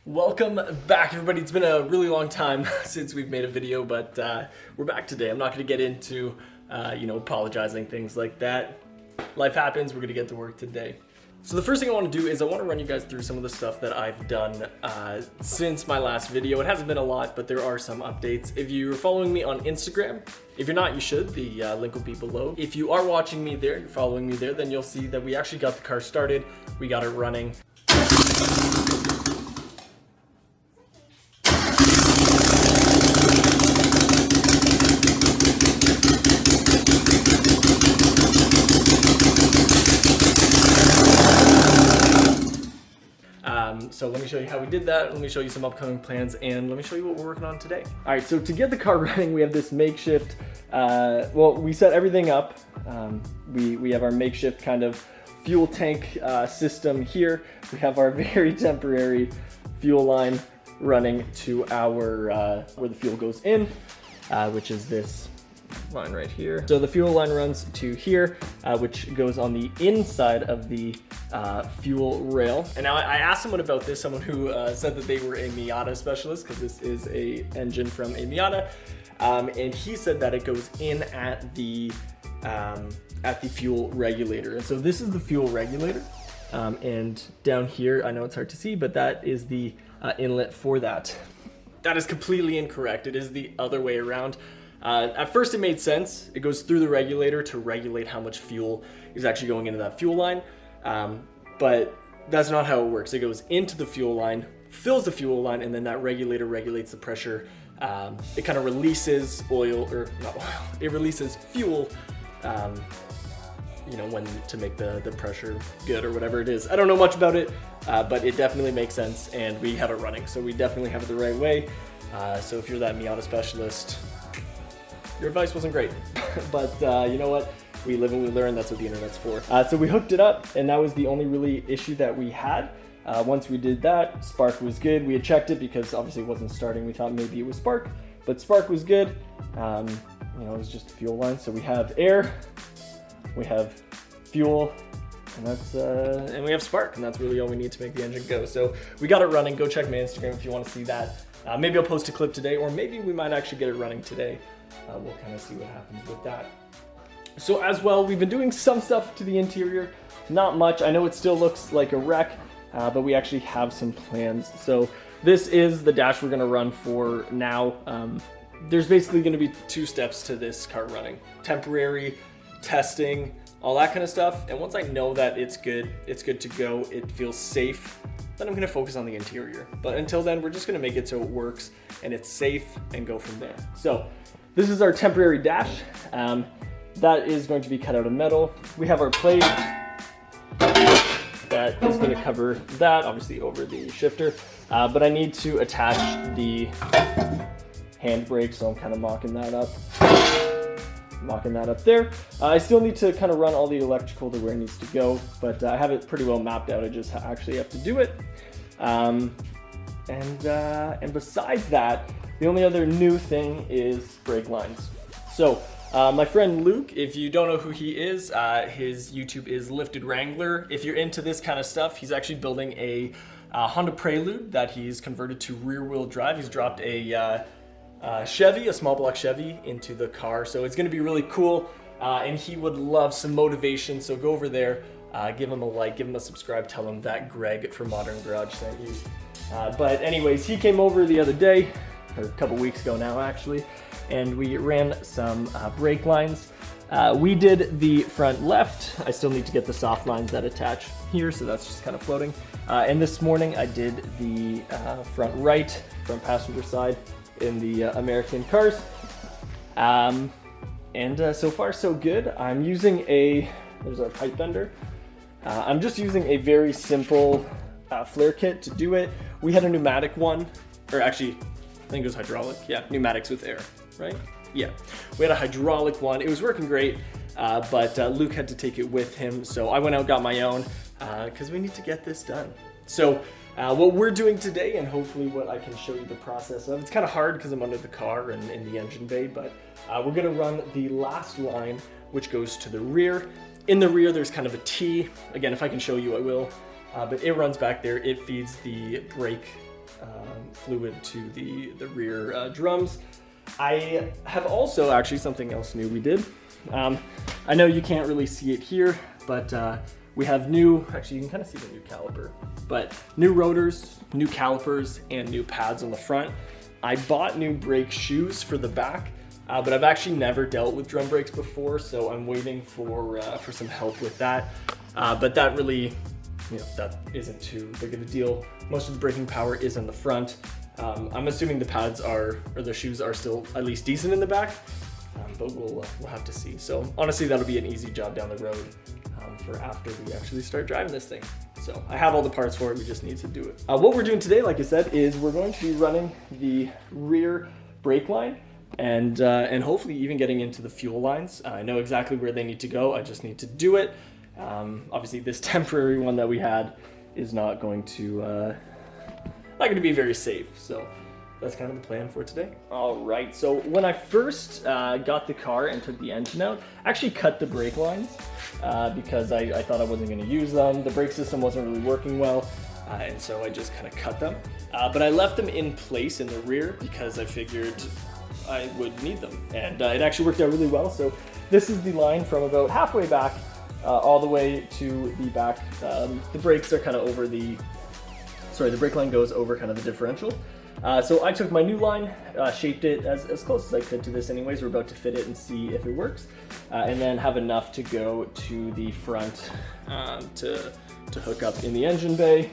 Welcome back, everybody. It's been a really long time since we've made a video, but we're back today. I'm not going to get into, apologizing, things like that. Life happens. We're going to get to work today. So the first thing I want to do is I want to run you guys through some of the stuff that I've done since my last video. It hasn't been a lot, but there are some updates. If you're following me on Instagram, if you're not, you should. The link will be below. If you are watching me there, you're following me there, then you'll see that we actually got the car started. We got it running. So let me show you how we did that, let me show you some upcoming plans, and let me show you what we're working on today. All right, so to get the car running, we have this makeshift, we set everything up. We have our makeshift kind of fuel tank system here. We have our very temporary fuel line running to our, where the fuel goes in, which is this line right here. So the fuel line runs to here, which goes on the inside of the fuel rail. And now I asked someone about this, someone who said that they were a Miata specialist, because this is a engine from a Miata, and he said that it goes in at the fuel regulator. And so this is the fuel regulator, and down here, I know it's hard to see, but that is the inlet for that. That is completely incorrect. It is the other way around. At first it made sense. It goes through the regulator to regulate how much fuel is actually going into that fuel line, but that's not how it works. It goes into the fuel line, fills the fuel line, and then that regulator regulates the pressure. It kind of releases oil, or not oil, it releases fuel, when to make the pressure good or whatever it is. I don't know much about it, but it definitely makes sense, and we have it running, so we definitely have it the right way. So if you're that Miata specialist, your advice wasn't great, but you know what? We live and we learn. That's what the internet's for. So we hooked it up, and that was the only really issue that we had. Once we did that, spark was good. We had checked it because obviously it wasn't starting. We thought maybe it was spark, but spark was good. It was just a fuel line. So we have air, we have fuel, and we have spark, and that's really all we need to make the engine go. So we got it running. Go check my Instagram if you want to see that. Maybe I'll post a clip today, or maybe we might actually get it running today. We'll kind of see what happens with that. So as well, we've been doing some stuff to the interior, not much. I know it still looks like a wreck, but we actually have some plans. So this is the dash we're gonna run for now. There's basically gonna be two steps to this car running: temporary, testing, all that kind of stuff. And once I know that it's good to go, it feels safe, then I'm gonna focus on the interior. But until then, we're just gonna make it so it works and it's safe and go from there. So this is our temporary dash. That is going to be cut out of metal. We have our plate that is going to cover that, obviously over the shifter. But I need to attach the handbrake, so I'm kind of mocking that up there. I still need to kind of run all the electrical to where it needs to go, but I have it pretty well mapped out. I just actually have to do it. And besides that, the only other new thing is brake lines. So my friend Luke, if you don't know who he is, his YouTube is Lifted Wrangler. If you're into this kind of stuff, he's actually building a Honda Prelude that he's converted to rear-wheel drive. He's dropped a Chevy, a small block Chevy, into the car. So it's gonna be really cool, and he would love some motivation. So go over there, give him a like, give him a subscribe, tell him that Greg from Modern Garage sent you. But anyways, he came over the other day, or a couple weeks ago now actually, and we ran some brake lines. We did the front left. I still need to get the soft lines that attach here, so that's just kind of floating. And this morning I did the front right, front passenger side in the American cars. And so far so good. I'm using there's our pipe bender. I'm just using a very simple flare kit to do it. We had a pneumatic one, or actually, I think it was hydraulic. Yeah, pneumatics with air, right? Yeah, we had a hydraulic one. It was working great, but Luke had to take it with him. So I went out and got my own because we need to get this done. So what we're doing today, and hopefully what I can show you the process of, it's kind of hard because I'm under the car and in the engine bay, but we're gonna run the last line, which goes to the rear. In the rear, there's kind of a T. Again, if I can show you, I will. But it runs back there. It feeds the brake fluid to the rear drums. I have also actually something else new we did. I know you can't really see it here, but we have new, actually you can kind of see the new caliper, but new rotors, new calipers, and new pads on the front. I bought new brake shoes for the back, but I've actually never dealt with drum brakes before, so I'm waiting for some help with that. But that really, that isn't too big of a deal. Most of the braking power is in the front. I'm assuming the pads or the shoes are still at least decent in the back, but we'll have to see. So honestly, that'll be an easy job down the road for after we actually start driving this thing. So I have all the parts for it, we just need to do it. What we're doing today, like I said, is we're going to be running the rear brake line and hopefully even getting into the fuel lines. I know exactly where they need to go, I just need to do it. Obviously this temporary one that we had is not going to be very safe, so that's kind of the plan for today. All right, so when I first got the car and took the engine out, I actually cut the brake lines because I thought I wasn't going to use them. The brake system wasn't really working well, and so I just kind of cut them. But I left them in place in the rear because I figured I would need them, and it actually worked out really well. So this is the line from about halfway back all the way to the back. The brakes are kind of over the brake line goes over kind of the differential. So I took my new line, shaped it as close as I could to this anyways. We're about to fit it and see if it works. And then have enough to go to the front to hook up in the engine bay.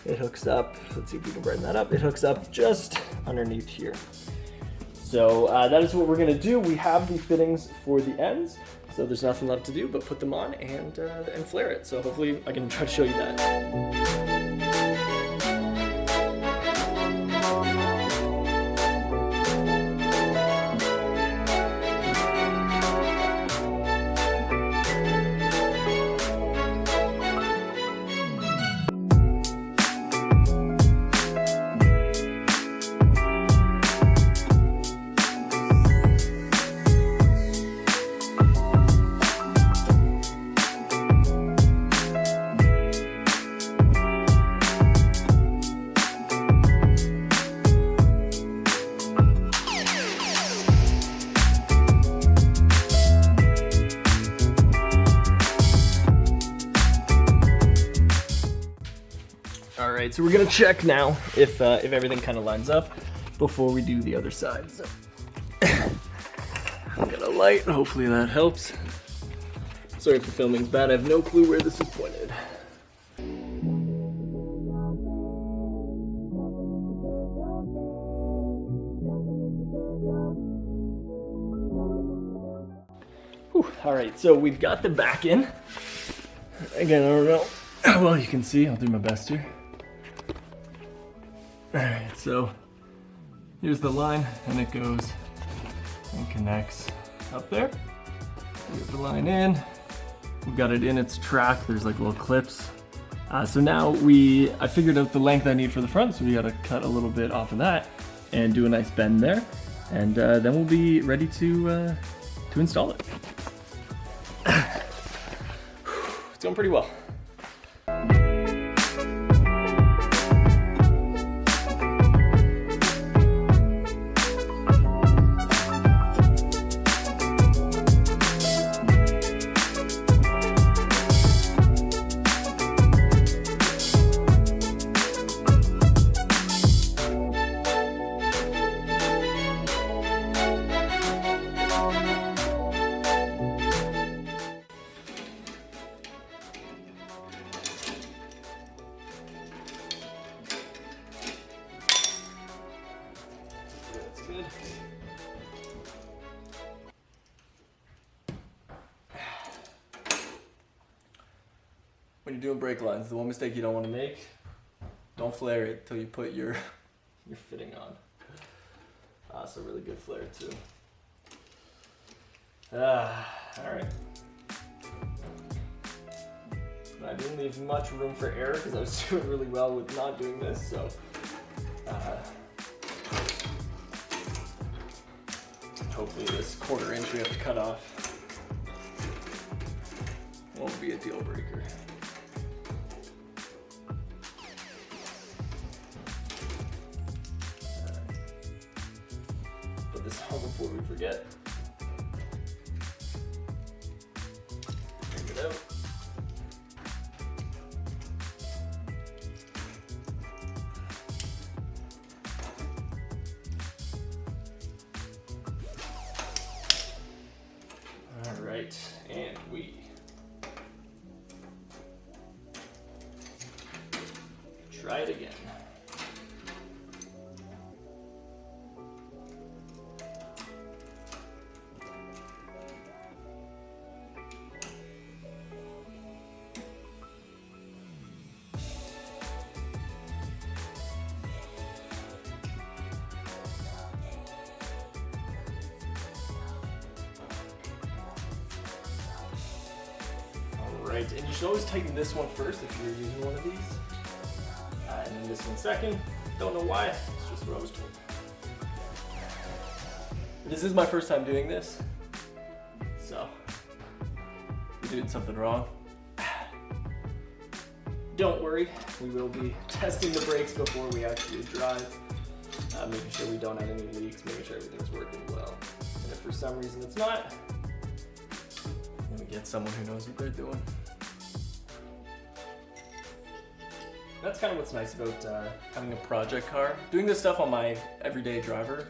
It hooks up, let's see if we can brighten that up. It hooks up just underneath here. So that is what we're gonna do. We have the fittings for the ends, so there's nothing left to do but put them on and flare it. So hopefully I can try to show you that. Alright, so we're gonna check now if everything kind of lines up before we do the other side. So I've got a light, hopefully that helps. Sorry if the filming's bad, I have no clue where this is pointed. Alright, so we've got the back in. Again, I don't know how well you can see, I'll do my best here. Alright, so here's the line, and it goes and connects up there. We get the line in, we've got it in its track, there's like little clips. So now I figured out the length I need for the front, so we gotta cut a little bit off of that and do a nice bend there. And then we'll be ready to install it. It's going pretty well. Good. When you're doing brake lines, the one mistake you don't want to make, don't flare it till you put your fitting on. So really good flare too. Alright. I didn't leave much room for error because I was doing really well with not doing this, so hopefully this 1/4 inch we have to cut off won't be a deal breaker. this before we forget. Bring it out. All right, and we try it again. Right, and you should always tighten this one first if you're using one of these. And then this one second. Don't know why, it's just what I was told. This is my first time doing this, so we're doing something wrong. Don't worry, we will be testing the brakes before we actually drive, making sure we don't have any leaks, making sure everything's working well. And if for some reason it's not, I'm gonna get someone who knows what they're doing. That's kind of what's nice about having a project car. Doing this stuff on my everyday driver,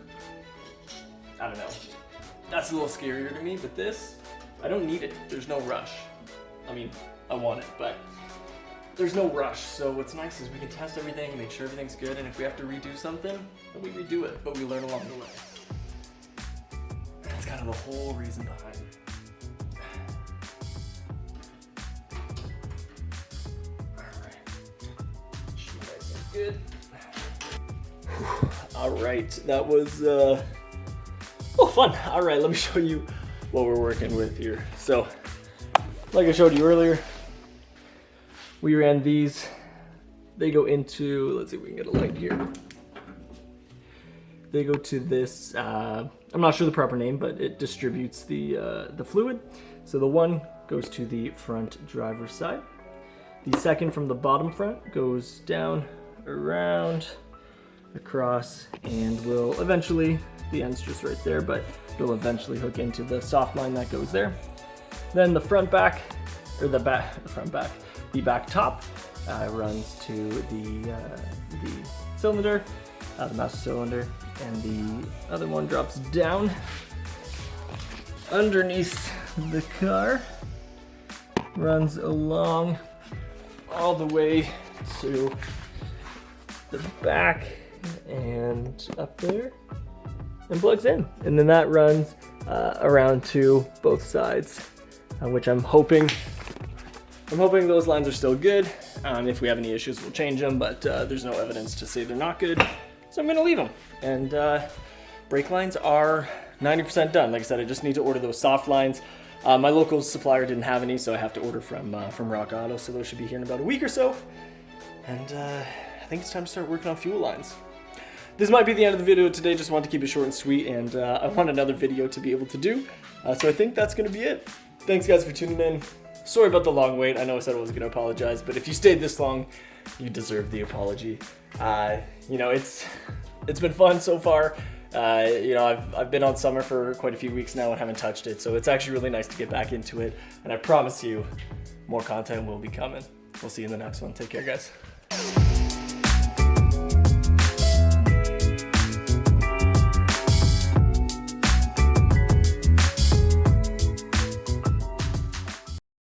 I don't know. That's a little scarier to me, but this, I don't need it. There's no rush. I mean, I want it, but there's no rush. So what's nice is we can test everything, make sure everything's good, and if we have to redo something, then we redo it, but we learn along the way. That's kind of the whole reason behind it. Good. All right, that was fun. All right, let me show you what we're working with here. So, like I showed you earlier, we ran these. They go into, let's see if we can get a light here. They go to this, I'm not sure the proper name, but it distributes the fluid. So the one goes to the front driver's side. The second from the bottom front goes down, around, across, and will eventually, the end's just right there, but it'll eventually hook into the soft line that goes there. Then the front back, or the back top runs to the cylinder, the master cylinder, and the other one drops down underneath the car, runs along all the way to the back and up there and plugs in, and then that runs around to both sides, which I'm hoping those lines are still good. If we have any issues, we'll change them, but there's no evidence to say they're not good, so I'm gonna leave them. And brake lines are 90% done. Like I said, I just need to order those soft lines. My local supplier didn't have any, so I have to order from Rock Auto, so those should be here in about a week or so. And I think it's time to start working on fuel lines. This might be the end of the video today, just wanted to keep it short and sweet, and I want another video to be able to do. So I think that's gonna be it. Thanks guys for tuning in. Sorry about the long wait, I know I said I wasn't gonna apologize, but if you stayed this long, you deserve the apology. You know, it's been fun so far. You know, I've been on summer for quite a few weeks now and haven't touched it, so it's actually really nice to get back into it, and I promise you, more content will be coming. We'll see you in the next one. Take care, guys.